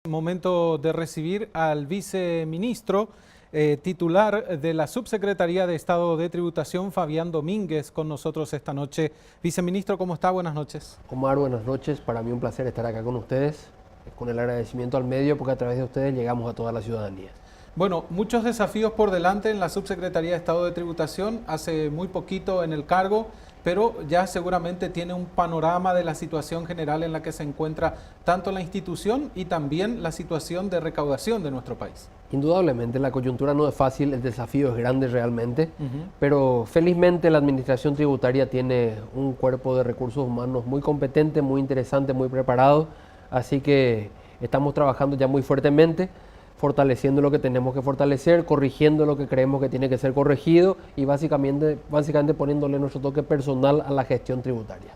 Momento de recibir al viceministro titular de la Subsecretaría de Estado de Tributación, Fabián Domínguez, con nosotros esta noche. Viceministro, ¿cómo está? Buenas noches. Omar, buenas noches. Para mí un placer estar acá con ustedes, con el agradecimiento al medio, porque a través de ustedes llegamos a toda la ciudadanía. Bueno, muchos desafíos por delante en la Subsecretaría de Estado de Tributación, hace muy poquito en el cargo, pero ya seguramente tiene un panorama de la situación general en la que se encuentra tanto la institución y también la situación de recaudación de nuestro país. Indudablemente, la coyuntura no es fácil, el desafío es grande realmente, pero felizmente la Administración Tributaria tiene un cuerpo de recursos humanos muy competente, muy interesante, muy preparado, así que estamos trabajando ya muy fuertemente, fortaleciendo lo que tenemos que fortalecer, corrigiendo lo que creemos que tiene que ser corregido y básicamente poniéndole nuestro toque personal a la gestión tributaria.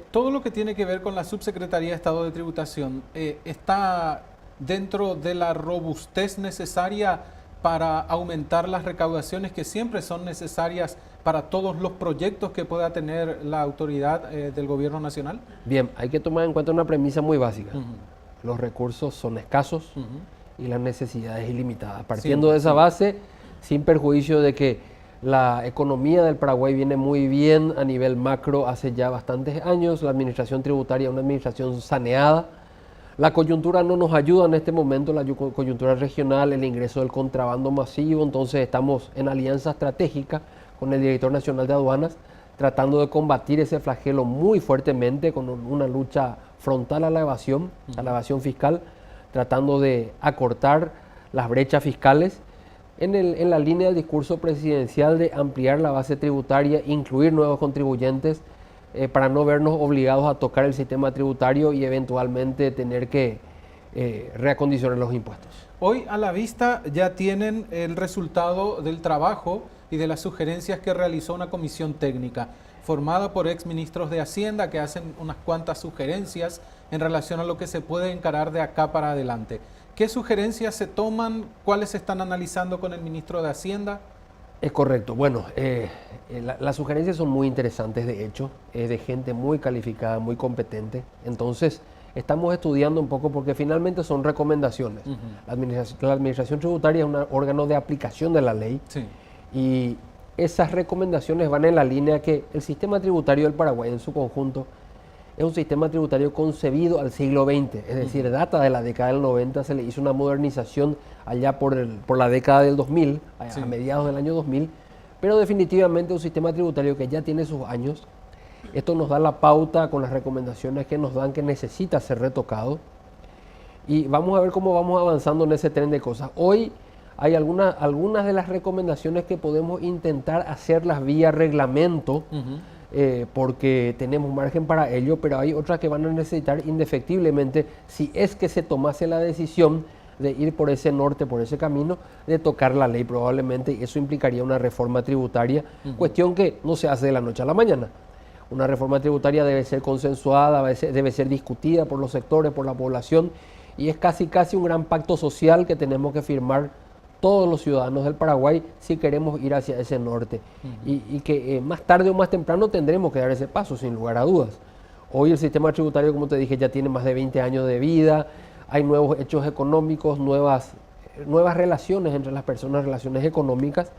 Todo lo que tiene que ver con la Subsecretaría de Estado de Tributación está dentro de la robustez necesaria para aumentar las recaudaciones que siempre son necesarias para todos los proyectos que pueda tener la autoridad del gobierno nacional. Bien, hay que tomar en cuenta una premisa muy básica. Los recursos son escasos y las necesidades ilimitadas. Partiendo de esa base, sin perjuicio de que la economía del Paraguay viene muy bien a nivel macro hace ya bastantes años, la administración tributaria es una administración saneada. La coyuntura no nos ayuda en este momento, la coyuntura regional, el ingreso del contrabando masivo, entonces estamos en alianza estratégica con el director nacional de aduanas, tratando de combatir ese flagelo muy fuertemente con una lucha frontal a la evasión fiscal, tratando de acortar las brechas fiscales en la línea del discurso presidencial de ampliar la base tributaria, incluir nuevos contribuyentes, para no vernos obligados a tocar el sistema tributario y eventualmente tener que reacondicionar los impuestos. Hoy a la vista ya tienen el resultado del trabajo y de las sugerencias que realizó una comisión técnica formada por exministros de Hacienda que hacen unas cuantas sugerencias en relación a lo que se puede encarar de acá para adelante. ¿Qué sugerencias se toman? ¿Cuáles se están analizando con el ministro de Hacienda? Es correcto. Bueno, las sugerencias son muy interesantes, de hecho, es de gente muy calificada, muy competente. Entonces, estamos estudiando un poco porque finalmente son recomendaciones. La administración tributaria es un órgano de aplicación de la ley y esas recomendaciones van en la línea que el sistema tributario del Paraguay en su conjunto es un sistema tributario concebido al siglo XX, es decir, data de la década del 90, se le hizo una modernización allá por la década del 2000, a mediados del año 2000, pero definitivamente un sistema tributario que ya tiene sus años. Esto nos da la pauta con las recomendaciones que nos dan que necesita ser retocado y vamos a ver cómo vamos avanzando en ese tren de cosas. Hoy hay algunas de las recomendaciones que podemos intentar hacerlas vía reglamento, porque tenemos margen para ello, pero hay otras que van a necesitar indefectiblemente, si es que se tomase la decisión de ir por ese norte, por ese camino, de tocar la ley probablemente, y eso implicaría una reforma tributaria, cuestión que no se hace de la noche a la mañana. Una reforma tributaria debe ser consensuada, debe ser discutida por los sectores, por la población, y es casi un gran pacto social que tenemos que firmar todos los ciudadanos del Paraguay si queremos ir hacia ese norte. Y que más tarde o más temprano tendremos que dar ese paso, sin lugar a dudas. Hoy el sistema tributario, como te dije, ya tiene más de 20 años de vida, hay nuevos hechos económicos, nuevas relaciones entre las personas, relaciones económicas,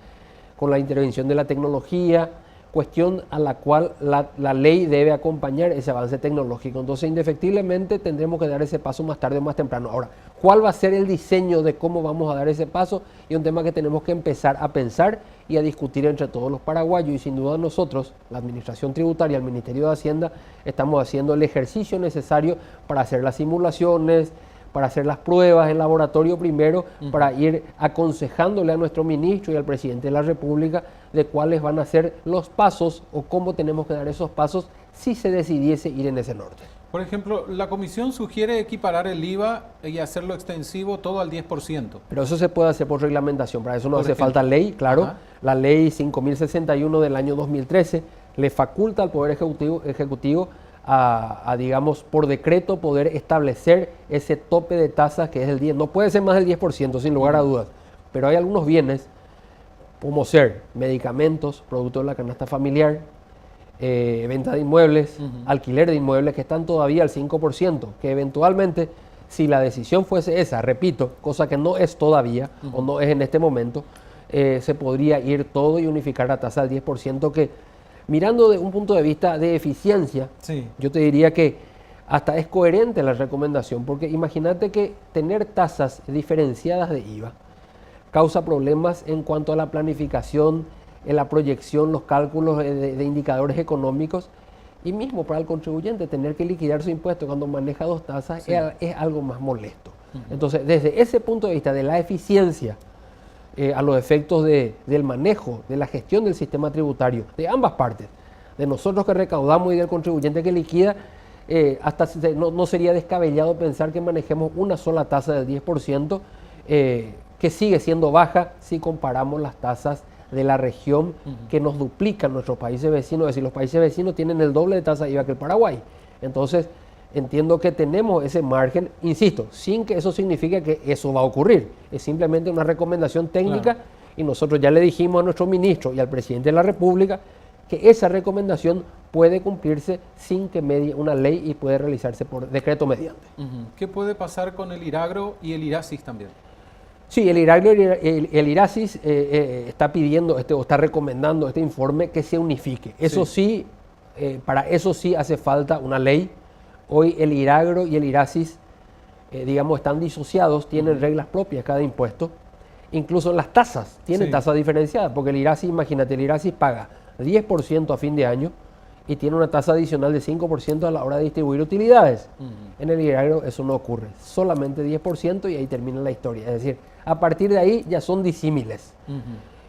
con la intervención de la tecnología, cuestión a la cual la ley debe acompañar ese avance tecnológico. Entonces, indefectiblemente tendremos que dar ese paso más tarde o más temprano. Ahora, ¿cuál va a ser el diseño de cómo vamos a dar ese paso? Y un tema que tenemos que empezar a pensar y a discutir entre todos los paraguayos. Y sin duda nosotros, la Administración Tributaria, el Ministerio de Hacienda, estamos haciendo el ejercicio necesario para hacer las simulaciones, para hacer las pruebas en laboratorio primero, para ir aconsejándole a nuestro ministro y al presidente de la República de cuáles van a ser los pasos o cómo tenemos que dar esos pasos si se decidiese ir en ese norte. Por ejemplo, la comisión sugiere equiparar el IVA y hacerlo extensivo todo al 10%. Pero eso se puede hacer por reglamentación, para eso no hace falta ley, claro. La ley 5061 del año 2013 le faculta al Poder Ejecutivo a digamos, por decreto poder establecer ese tope de tasas que es el 10%. No puede ser más del 10%, sin lugar a dudas, pero hay algunos bienes, como ser medicamentos, productos de la canasta familiar, venta de inmuebles, alquiler de inmuebles, que están todavía al 5%, que eventualmente si la decisión fuese esa, repito, cosa que no es todavía o no es en este momento, se podría ir todo y unificar la tasa del 10%, que mirando de un punto de vista de eficiencia, Sí. yo te diría que hasta es coherente la recomendación, porque imagínate que tener tasas diferenciadas de IVA causa problemas en cuanto a la planificación, en la proyección, los cálculos de indicadores económicos, y mismo para el contribuyente tener que liquidar su impuesto cuando maneja dos tasas es algo más molesto. Entonces, desde ese punto de vista de la eficiencia, a los efectos del manejo, de la gestión del sistema tributario, de ambas partes, de nosotros que recaudamos y del contribuyente que liquida, no sería descabellado pensar que manejemos una sola tasa del 10%, que sigue siendo baja si comparamos las tasas de la región que nos duplican nuestros países vecinos. Es decir, los países vecinos tienen el doble de tasa de IVA que el Paraguay. Entonces, entiendo que tenemos ese margen, insisto, sin que eso signifique que eso va a ocurrir. Es simplemente una recomendación técnica, y nosotros ya le dijimos a nuestro ministro y al presidente de la República que esa recomendación puede cumplirse sin que medie una ley y puede realizarse por decreto mediante. ¿Qué puede pasar con el IRAGRO y el IRASIS también? Sí, el IRAGRO y el IRASIS está pidiendo o está recomendando este informe que se unifique. Eso sí, para eso sí hace falta una ley. Hoy el IRAGRO y el IRASIS, digamos, están disociados, tienen reglas propias cada impuesto. Incluso en las tasas, tienen tasas diferenciadas, porque el IRASIS, imagínate, el IRASIS paga 10% a fin de año y tiene una tasa adicional de 5% a la hora de distribuir utilidades. En el IRAGRO eso no ocurre, solamente 10% y ahí termina la historia. Es decir, a partir de ahí ya son disímiles.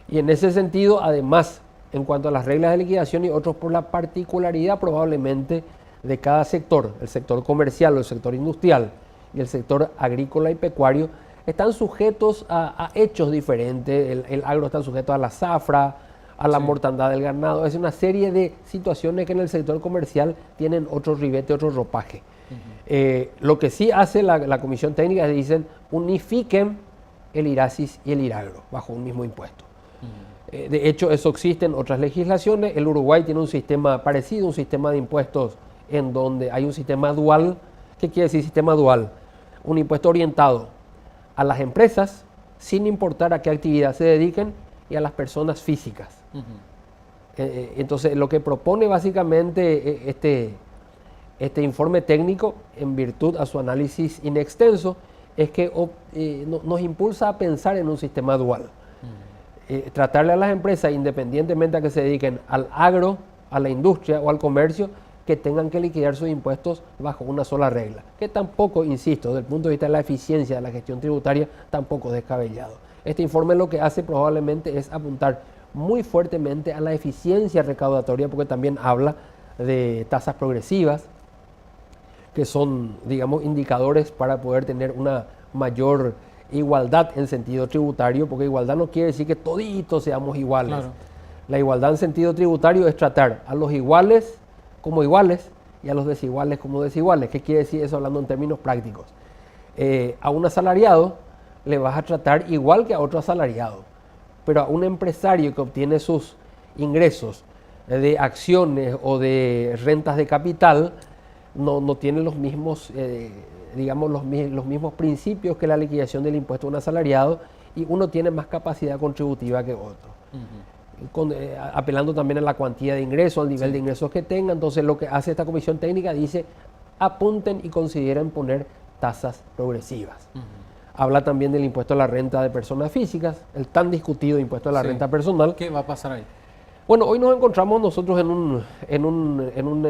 Y en ese sentido, además, en cuanto a las reglas de liquidación y otros, por la particularidad probablemente de cada sector, el sector comercial o el sector industrial y el sector agrícola y pecuario, están sujetos a hechos diferentes. El agro está sujeto a la zafra, a la mortandad del ganado. Es una serie de situaciones que en el sector comercial tienen otro ribete, otro ropaje. Lo que sí hace la comisión técnica es, dicen, unifiquen el IRASIS y el IRAGRO bajo un mismo impuesto. De hecho, eso existe en otras legislaciones. El Uruguay tiene un sistema parecido, un sistema de impuestos en donde hay un sistema dual. ¿Qué quiere decir sistema dual? Un impuesto orientado a las empresas, sin importar a qué actividad se dediquen, y a las personas físicas. Entonces, lo que propone básicamente este informe técnico, en virtud a su análisis in extenso, es que nos impulsa a pensar en un sistema dual. Tratarle a las empresas, independientemente a que se dediquen al agro, a la industria o al comercio, que tengan que liquidar sus impuestos bajo una sola regla, que tampoco, insisto, desde el punto de vista de la eficiencia de la gestión tributaria, tampoco es descabellado. Este informe lo que hace probablemente es apuntar muy fuertemente a la eficiencia recaudatoria, porque también habla de tasas progresivas, que son, digamos, indicadores para poder tener una mayor igualdad en sentido tributario, porque igualdad no quiere decir que toditos seamos iguales. Claro. La igualdad en sentido tributario es tratar a los iguales como iguales y a los desiguales como desiguales. ¿Qué quiere decir eso hablando en términos prácticos? A un asalariado le vas a tratar igual que a otro asalariado, pero a un empresario que obtiene sus ingresos de acciones o de rentas de capital no tiene los mismos, digamos, los mismos principios que la liquidación del impuesto a un asalariado, y uno tiene más capacidad contributiva que otro. Apelando también a la cuantía de ingresos, al nivel de ingresos que tenga. Entonces, lo que hace esta comisión técnica dice: apunten y consideren poner tasas progresivas. Habla también del impuesto a la renta de personas físicas, el tan discutido impuesto a la renta personal. ¿Qué va a pasar ahí? Bueno, hoy nos encontramos nosotros en un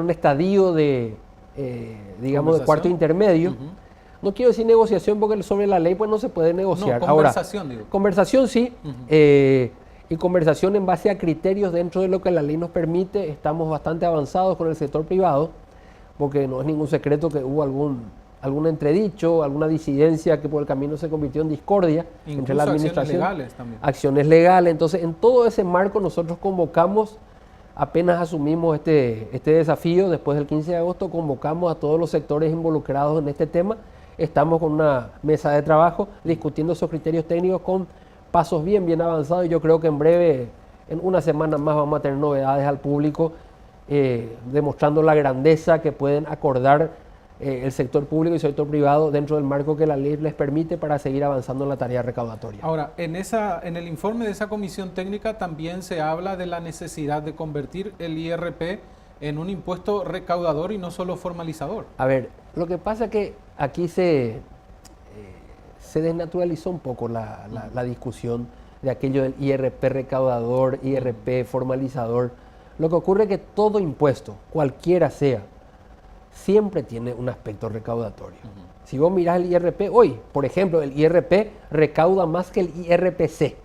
estadio de, digamos, de cuarto intermedio. No quiero decir negociación, porque sobre la ley pues no se puede negociar. No, conversación, ahora, digo. Conversación sí, y conversación en base a criterios dentro de lo que la ley nos permite. Estamos bastante avanzados con el sector privado, porque no es ningún secreto que hubo algún entredicho, alguna disidencia que por el camino se convirtió en discordia. Incluso entre la administración. Acciones legales también. Acciones legales. Entonces, en todo ese marco nosotros convocamos, apenas asumimos este desafío, después del 15 de agosto, convocamos a todos los sectores involucrados en este tema. Estamos con una mesa de trabajo discutiendo esos criterios técnicos con pasos bien avanzados, y yo creo que en breve, en una semana más, vamos a tener novedades al público, demostrando la grandeza que pueden acordar el sector público y el sector privado dentro del marco que la ley les permite para seguir avanzando en la tarea recaudatoria. Ahora, en el informe de esa comisión técnica también se habla de la necesidad de convertir el IRP en un impuesto recaudador y no solo formalizador. A ver, lo que pasa es que aquí se desnaturalizó un poco la discusión de aquello del IRP recaudador, IRP formalizador. Lo que ocurre es que todo impuesto, cualquiera sea, siempre tiene un aspecto recaudatorio. Si vos mirás el IRP hoy, por ejemplo, el IRP recauda más que el IRPC,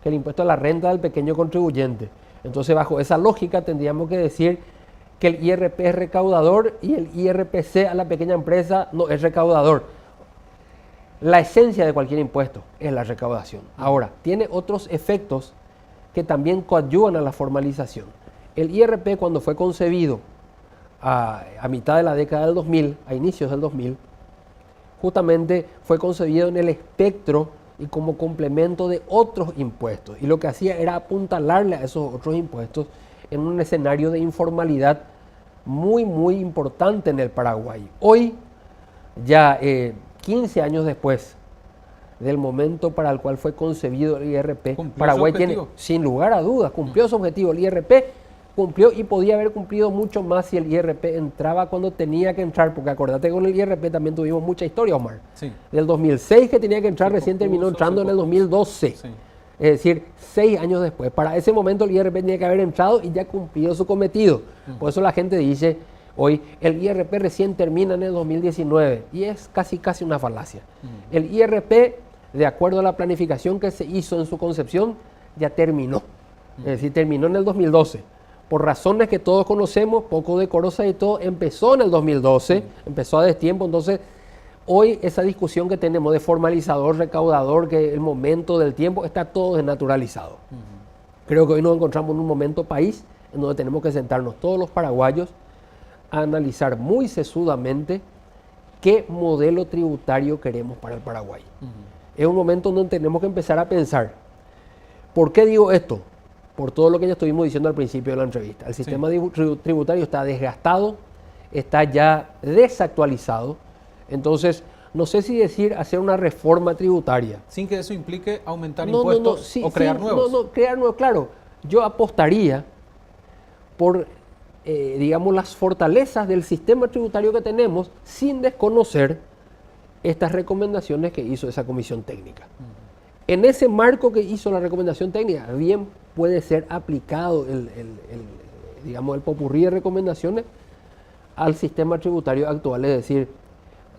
que el impuesto a la renta del pequeño contribuyente. Entonces, bajo esa lógica, tendríamos que decir que el IRP es recaudador y el IRPC a la pequeña empresa no es recaudador. La esencia de cualquier impuesto es la recaudación. Ahora, tiene otros efectos que también coadyuvan a la formalización. El IRP, cuando fue concebido a mitad de la década del 2000, a inicios del 2000, justamente fue concebido en el espectro y como complemento de otros impuestos. Y lo que hacía era apuntalarle a esos otros impuestos en un escenario de informalidad muy, muy importante en el Paraguay. Hoy, ya 15 años después del momento para el cual fue concebido el IRP, Paraguay tiene, sin lugar a dudas, cumplió su objetivo. El IRP cumplió y podía haber cumplido mucho más si el IRP entraba cuando tenía que entrar, porque acordate que con el IRP también tuvimos mucha historia, Omar. Sí. Del 2006 que tenía que entrar, recién terminó entrando en el 2012. Sí. Es decir, 6 años después. Para ese momento el IRP tenía que haber entrado y ya cumplido su cometido. Por eso la gente dice hoy, el IRP recién termina en el 2019 y es casi una falacia. El IRP, de acuerdo a la planificación que se hizo en su concepción, ya terminó. Es decir, terminó en el 2012. Por razones que todos conocemos, poco decorosas y todo, empezó en el 2012, empezó a destiempo. Entonces, hoy esa discusión que tenemos de formalizador, recaudador, que el momento del tiempo, está todo desnaturalizado. Creo que hoy nos encontramos en un momento país en donde tenemos que sentarnos todos los paraguayos a analizar muy sesudamente qué modelo tributario queremos para el Paraguay. Es un momento donde tenemos que empezar a pensar. ¿Por qué digo esto? Por todo lo que ya estuvimos diciendo al principio de la entrevista. El sistema tributario está desgastado, está ya desactualizado. Entonces, no sé si decir hacer una reforma tributaria. Sin que eso implique aumentar impuestos o crear nuevos. Crear nuevos, claro. Yo apostaría por, digamos, las fortalezas del sistema tributario que tenemos sin desconocer estas recomendaciones que hizo esa comisión técnica. En ese marco que hizo la recomendación técnica, bien puede ser aplicado digamos, el popurrí de recomendaciones al sistema tributario actual, es decir,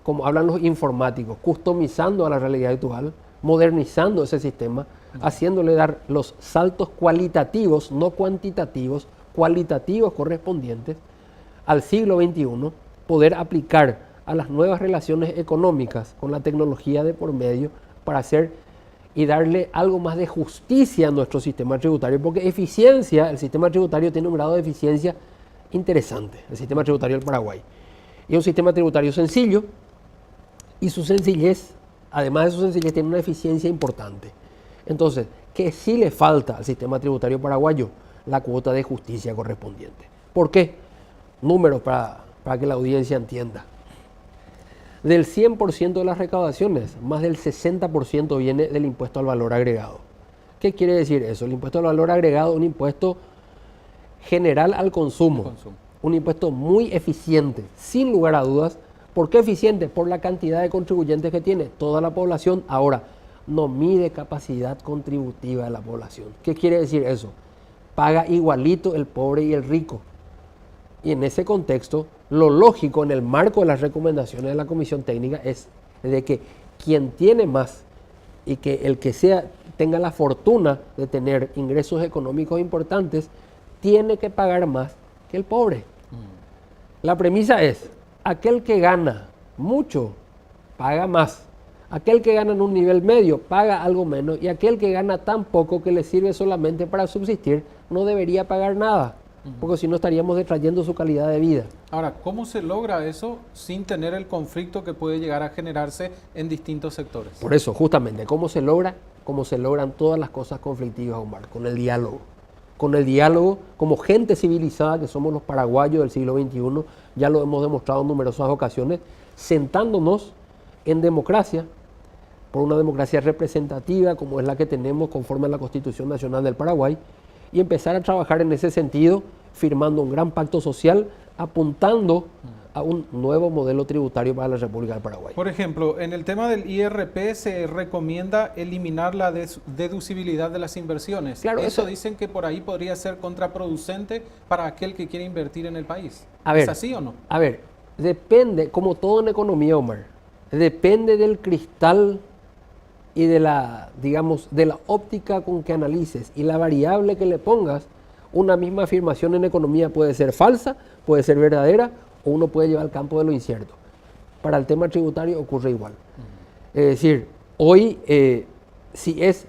como hablan los informáticos, customizando a la realidad actual, modernizando ese sistema, haciéndole dar los saltos cualitativos, no cuantitativos, cualitativos correspondientes al siglo XXI, poder aplicar a las nuevas relaciones económicas con la tecnología de por medio para hacer y darle algo más de justicia a nuestro sistema tributario, porque eficiencia, el sistema tributario tiene un grado de eficiencia interesante, el sistema tributario del Paraguay. Y es un sistema tributario sencillo y su sencillez, además de su sencillez, tiene una eficiencia importante. Entonces, ¿qué sí le falta al sistema tributario paraguayo? La cuota de justicia correspondiente. ¿Por qué? Números para que la audiencia entienda. Del 100% de las recaudaciones, más del 60% viene del impuesto al valor agregado. ¿Qué quiere decir eso? El impuesto al valor agregado es un impuesto general al consumo. Un impuesto muy eficiente, sin lugar a dudas. ¿Por qué eficiente? Por la cantidad de contribuyentes que tiene toda la población. Ahora, no mide capacidad contributiva de la población. ¿Qué quiere decir eso? Paga igualito el pobre y el rico. Y en ese contexto, lo lógico en el marco de las recomendaciones de la comisión técnica es de que quien tiene más y que el que tenga la fortuna de tener ingresos económicos importantes, tiene que pagar más que el pobre. La premisa es, aquel que gana mucho, paga más. Aquel que gana en un nivel medio, paga algo menos. Y aquel que gana tan poco que le sirve solamente para subsistir, no debería pagar nada. Porque si no estaríamos detrayendo su calidad de vida. Ahora, ¿cómo se logra eso sin tener el conflicto que puede llegar a generarse en distintos sectores? Por eso, justamente, ¿cómo se logra? Como se logran todas las cosas conflictivas, Omar, con el diálogo. con el diálogo, como gente civilizada que somos los paraguayos del siglo XXI, ya lo hemos demostrado en numerosas ocasiones, sentándonos en democracia, por una democracia representativa como es la que tenemos conforme a la Constitución Nacional del Paraguay, y empezar a trabajar en ese sentido, firmando un gran pacto social, apuntando a un nuevo modelo tributario para la República del Paraguay. Por ejemplo, en el tema del IRP se recomienda eliminar la deducibilidad de las inversiones. Claro, eso dicen que por ahí podría ser contraproducente para aquel que quiere invertir en el país. ¿Es así o no? A ver, depende, como todo en economía, Omar, depende del cristal y de la, digamos, de la óptica con que analices y la variable que le pongas. Una misma afirmación en economía puede ser falsa, puede ser verdadera, o uno puede llevar al campo de lo incierto. Para el tema tributario ocurre igual. Es decir, hoy, si es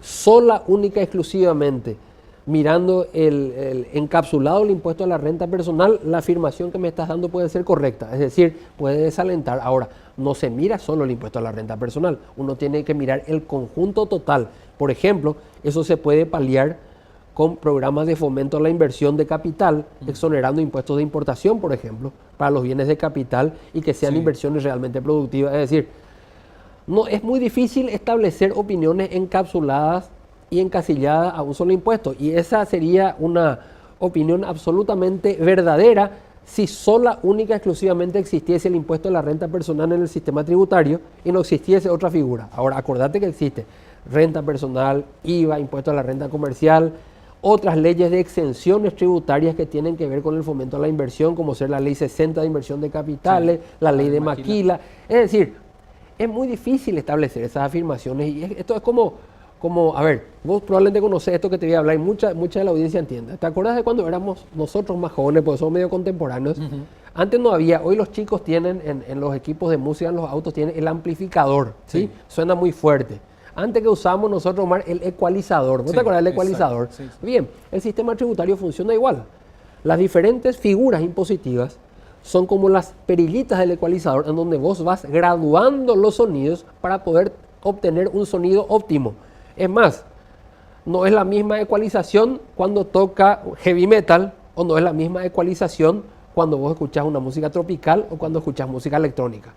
sola, única, exclusivamente, mirando el encapsulado del impuesto a la renta personal, la afirmación que me estás dando puede ser correcta, es decir, puede desalentar. Ahora, no se mira solo el impuesto a la renta personal, uno tiene que mirar el conjunto total. Por ejemplo, eso se puede paliar con programas de fomento a la inversión de capital, exonerando impuestos de importación, por ejemplo, para los bienes de capital y que sean inversiones realmente productivas. Es decir, no es muy difícil establecer opiniones encapsuladas y encasilladas a un solo impuesto, y esa sería una opinión absolutamente verdadera si sola, única, exclusivamente existiese el impuesto a la renta personal en el sistema tributario y no existiese otra figura. Ahora, acordate que existe renta personal, IVA, impuesto a la renta comercial, otras leyes de exenciones tributarias que tienen que ver con el fomento a la inversión, como ser la ley 60 de inversión de capitales, la ley de maquila. Es decir, es muy difícil establecer esas afirmaciones, y esto es como, a ver, vos probablemente conocés esto que te voy a hablar y mucha de la audiencia entiende. ¿Te acuerdas de cuando éramos nosotros más jóvenes, porque somos medio contemporáneos? Antes no había, hoy los chicos tienen en los equipos de música, en los autos, tienen el amplificador, ¿sí? Suena muy fuerte. Antes que usamos nosotros, Omar, el ecualizador. ¿Vos te acuerdas del ecualizador? Sí. Bien, el sistema tributario funciona igual. Las diferentes figuras impositivas son como las perillitas del ecualizador, en donde vos vas graduando los sonidos para poder obtener un sonido óptimo. Es más, no es la misma ecualización cuando toca heavy metal, o no es la misma ecualización cuando vos escuchás una música tropical o cuando escuchás música electrónica.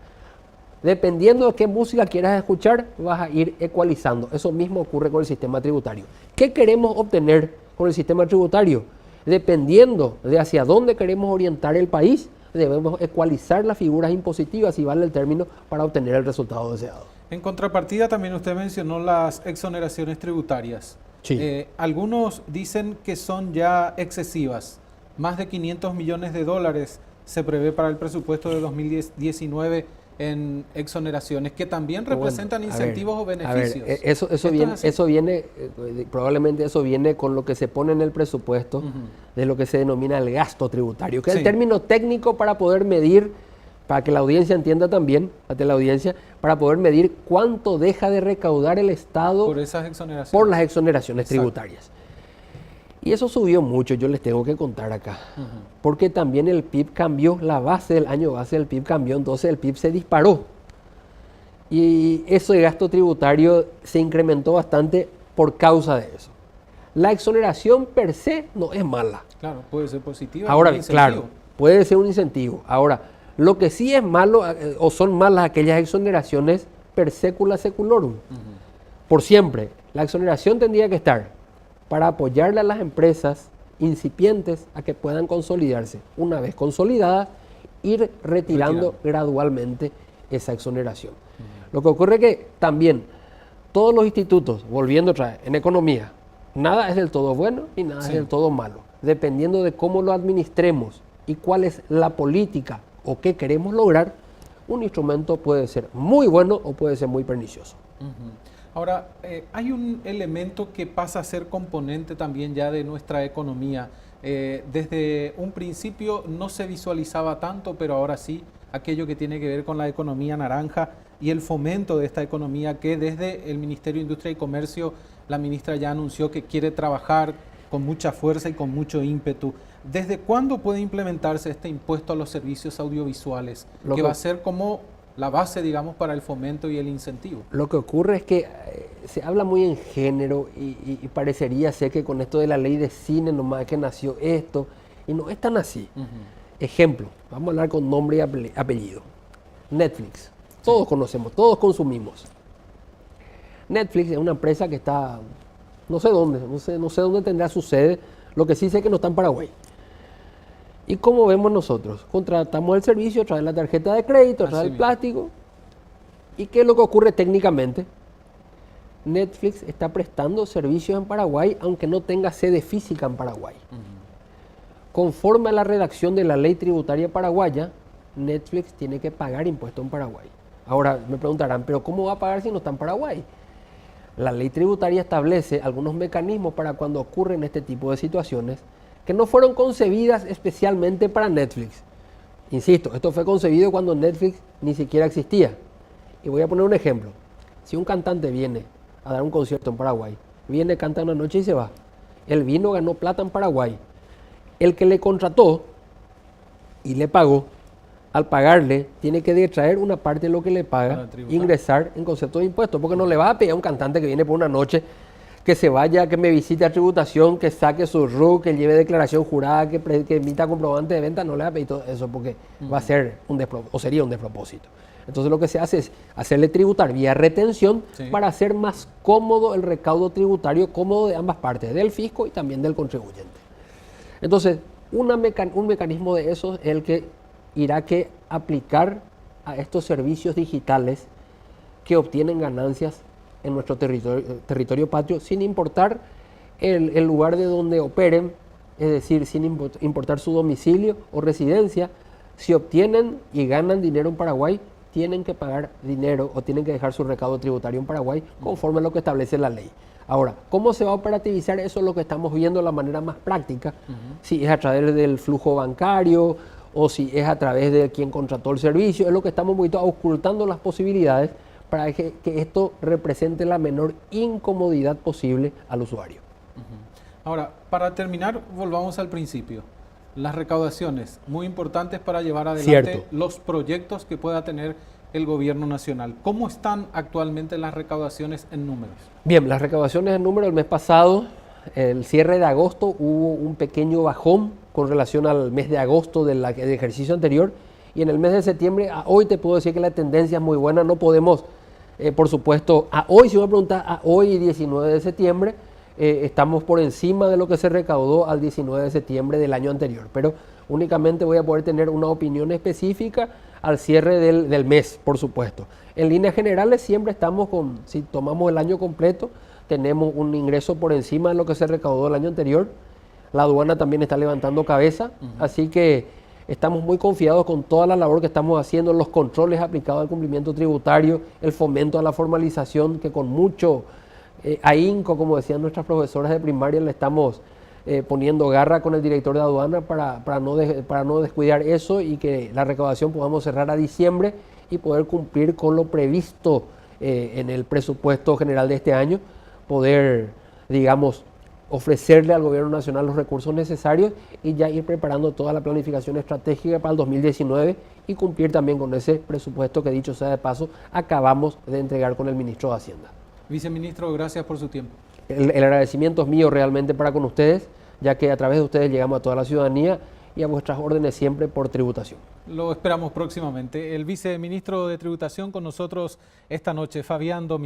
Dependiendo de qué música quieras escuchar, vas a ir ecualizando. Eso mismo ocurre con el sistema tributario. ¿Qué queremos obtener con el sistema tributario? Dependiendo de hacia dónde queremos orientar el país, debemos ecualizar las figuras impositivas, si vale el término, para obtener el resultado deseado. En contrapartida, también usted mencionó las exoneraciones tributarias. Sí. Algunos dicen que son ya excesivas. Más de 500 millones de dólares se prevé para el presupuesto de 2019 en exoneraciones, que también representan incentivos o beneficios. Eso viene, probablemente eso viene con lo que se pone en el presupuesto, de lo que se denomina el gasto tributario, que es el término técnico para poder medir, para que la audiencia entienda también, para poder medir cuánto deja de recaudar el Estado por esas exoneraciones, por las exoneraciones tributarias. Y eso subió mucho, yo les tengo que contar acá, porque también el PIB cambió, la base del año base del PIB cambió, entonces el PIB se disparó. Y ese gasto tributario se incrementó bastante por causa de eso. La exoneración per se no es mala. Claro, puede ser positiva. Ahora, claro, puede ser un incentivo. Ahora, lo que sí es malo, o son malas aquellas exoneraciones per secula seculorum. Por siempre, la exoneración tendría que estar para apoyarle a las empresas incipientes a que puedan consolidarse. Una vez consolidadas, ir retirando gradualmente esa exoneración. Lo que ocurre es que también todos los institutos, volviendo otra vez, en economía, nada es del todo bueno y nada es del todo malo. Dependiendo de cómo lo administremos y cuál es la política o qué queremos lograr, un instrumento puede ser muy bueno o puede ser muy pernicioso. Ahora, hay un elemento que pasa a ser componente también ya de nuestra economía. Desde un principio no se visualizaba tanto, pero ahora sí, aquello que tiene que ver con la economía naranja y el fomento de esta economía, que desde el Ministerio de Industria y Comercio la ministra ya anunció que quiere trabajar con mucha fuerza y con mucho ímpetu. ¿Desde cuándo puede implementarse este impuesto a los servicios audiovisuales? Que va a ser como la base, digamos, para el fomento y el incentivo. Lo que ocurre es que se habla muy en género y parecería ser que con esto de la ley de cine nomás es que nació esto, y no es tan así. Ejemplo, vamos a hablar con nombre y apellido. Netflix. Todos conocemos, todos consumimos. Netflix es una empresa que está, no sé dónde tendrá su sede, lo que sí sé que no está en Paraguay. ¿Y cómo vemos nosotros? Contratamos el servicio, trae la tarjeta de crédito, trae el plástico. ¿Y qué es lo que ocurre técnicamente? Netflix está prestando servicios en Paraguay, aunque no tenga sede física en Paraguay. Conforme a la redacción de la ley tributaria paraguaya, Netflix tiene que pagar impuestos en Paraguay. Ahora me preguntarán, ¿pero cómo va a pagar si no está en Paraguay? La ley tributaria establece algunos mecanismos para cuando ocurren este tipo de situaciones que no fueron concebidas especialmente para Netflix. Insisto, esto fue concebido cuando Netflix ni siquiera existía. Y voy a poner un ejemplo. Si un cantante viene a dar un concierto en Paraguay, viene, canta una noche y se va. Él vino, ganó plata en Paraguay. El que le contrató y le pagó, al pagarle, tiene que detraer una parte de lo que le paga, ingresar en concepto de impuestos, porque no le va a pedir a un cantante que viene por una noche que se vaya, que me visite a tributación, que saque su RUC, que lleve declaración jurada, que emita comprobante de venta, no le va a pedir todo eso porque va a ser sería un despropósito. Entonces lo que se hace es hacerle tributar vía retención para hacer más cómodo el recaudo tributario, cómodo de ambas partes, del fisco y también del contribuyente. Entonces, un mecanismo de esos es el que irá que aplicar a estos servicios digitales que obtienen ganancias en nuestro territorio patrio, sin importar el lugar de donde operen, es decir, sin importar su domicilio o residencia. Si obtienen y ganan dinero en Paraguay, tienen que pagar dinero o tienen que dejar su recaudo tributario en Paraguay conforme a lo que establece la ley. Ahora, ¿cómo se va a operativizar eso? Es lo que estamos viendo de la manera más práctica. Si es a través del flujo bancario o si es a través de quien contrató el servicio, es lo que estamos ocultando las posibilidades para que esto represente la menor incomodidad posible al usuario. Ahora, para terminar, volvamos al principio. Las recaudaciones, muy importantes para llevar adelante los proyectos que pueda tener el gobierno nacional. ¿Cómo están actualmente las recaudaciones en números? Bien, las recaudaciones en números el mes pasado, el cierre de agosto, hubo un pequeño bajón con relación al mes de agosto del ejercicio anterior, y en el mes de septiembre, a hoy te puedo decir que la tendencia es muy buena. No podemos, por supuesto, a hoy, si me preguntas, a hoy 19 de septiembre, estamos por encima de lo que se recaudó al 19 de septiembre del año anterior, pero únicamente voy a poder tener una opinión específica al cierre del mes, por supuesto. En líneas generales siempre estamos si tomamos el año completo, tenemos un ingreso por encima de lo que se recaudó el año anterior. La aduana también está levantando cabeza, así que estamos muy confiados con toda la labor que estamos haciendo, los controles aplicados al cumplimiento tributario, el fomento a la formalización, que con mucho ahínco, como decían nuestras profesoras de primaria, le estamos poniendo garra con el director de aduana para no descuidar eso y que la recaudación podamos cerrar a diciembre y poder cumplir con lo previsto en el presupuesto general de este año, poder, digamos, ofrecerle al gobierno nacional los recursos necesarios y ya ir preparando toda la planificación estratégica para el 2019 y cumplir también con ese presupuesto que, dicho sea de paso, acabamos de entregar con el ministro de Hacienda. Viceministro, gracias por su tiempo. El agradecimiento es mío realmente para con ustedes, ya que a través de ustedes llegamos a toda la ciudadanía y a vuestras órdenes siempre por tributación. Lo esperamos próximamente. El viceministro de Tributación con nosotros esta noche, Fabián Domínguez.